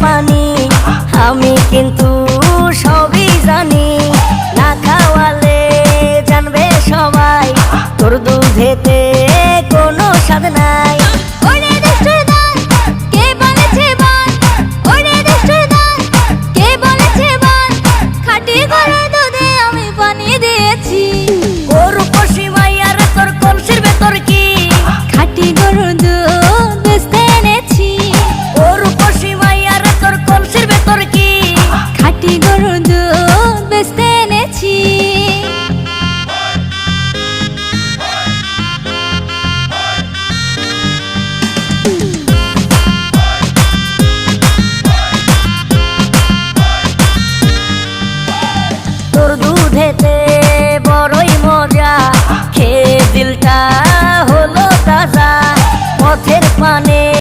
পানি আমি কিন্তু সবই জানি না খাওয়ালে জানবে সবাই তোর দুধেতে